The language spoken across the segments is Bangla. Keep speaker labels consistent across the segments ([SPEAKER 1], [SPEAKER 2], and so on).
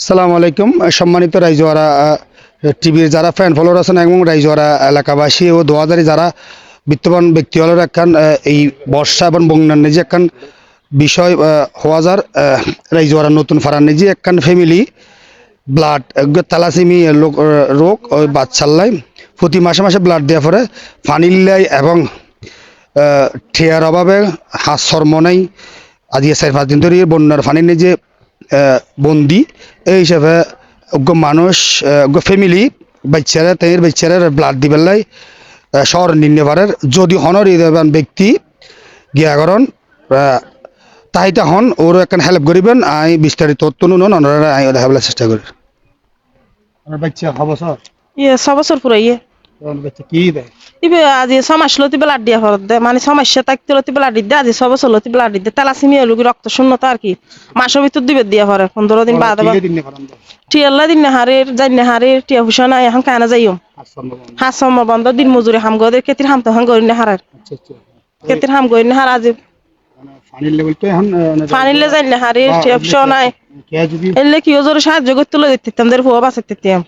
[SPEAKER 1] সালাম আলাইকুম সম্মানিত রাইজওয়ারা টিভির যারা ফ্যান ফলোয়ার আছেন এবং রাইজওয়ারা এলাকাবাসী ও দোয়াদারি যারা বিত্তবান ব্যক্তি হলের একখান এই বর্ষা এবং বন্যার নিজে একখান বিষয় হওয়া যার রাইজওয়ারা নতুন ফারান নিজে একখান ফ্যামিলি ব্লাড তালাসিমি রোগ ওই বাচ্চাল্লাই প্রতি মাসে মাসে ব্লাড দেওয়া পরে ফানিল্লাই এবং ঠেয়ার অভাবে হাত শর্ম নাই আজকে 4-5 দিন ধরে বন্যার ফানি নিজে বন্দি এই হিসাবে মানুষ ফ্যামিলি বাচ্চারা তাই বাচ্চারা ব্লাড দিবেন লাই শহর নিতে পারে যদি হনর দেবেন ব্যক্তি গিয়াকরণ তাইতে হন ওর একটা হেল্প করিবেন আই বিস্তারিত তথ্য নুন ওনারা আই দেখাবার চেষ্টা করি বাচ্চা খবর
[SPEAKER 2] ইয়ে 6 বছর পুরো ইয়ে
[SPEAKER 1] বাচ্চা কি দেয়
[SPEAKER 2] ইবে আজি সমাজ লতি ব্লাড দিয়া হরত দে মানে সমস্যা থাকতে লতি ব্লাড দে আজি 6 বছর লতি ব্লাড দে তালাসিমিয়া লোক রক্ত শূন্যতা আর কি মাসের ভিতর দিবে দিয়া পরে 15 দিন বাদ আবার টিয়াল্লা দিন হারের জান্নে হারের টিয়া হুসানা এখন কানা যাইও হাসম বন্ধ দিন মজুরি হাম গদের কেতির হাম তো হাম গরিনে হারার কেতির হাম গরিনে হার আজি ফানিলে জান্নে হারের টিয়া হুসানা এলে কি ওজোর সাহায্য করতে লই দিতাম দের ফুয়া বাঁচাতে দিতাম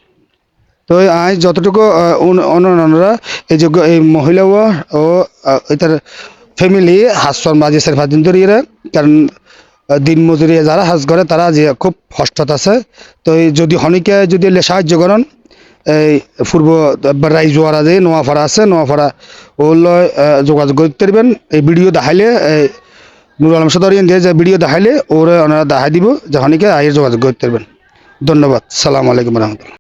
[SPEAKER 1] তো আজ যতটুকু অন্যরা এই যোগ্য এই মহিলা ও এটার ফ্যামিলি হাসন বাজে 4-5 দিন ধরে কারণ দিন মজুরি যারা হাজ করে তারা যে খুব কষ্টত আছে তো যদি হনিকে যদি সাহায্য করেন এই পূর্ব রাইজওয়ারা যে নোয়াপাড়া আছে নোয়াপাড়া ওগুলো যোগাযোগ করতে পারবেন এই ভিডিও দেখাইলে নুর আলম সদরিয়ান দিয়ে যে ভিডিও দেখাইলে ওরা ওনারা দেখাই দিব যে হনিকে আয়ের যোগাযোগ করতে পারবেন ধন্যবাদ সালাম আলাইকুম রহমতুল্লাহ।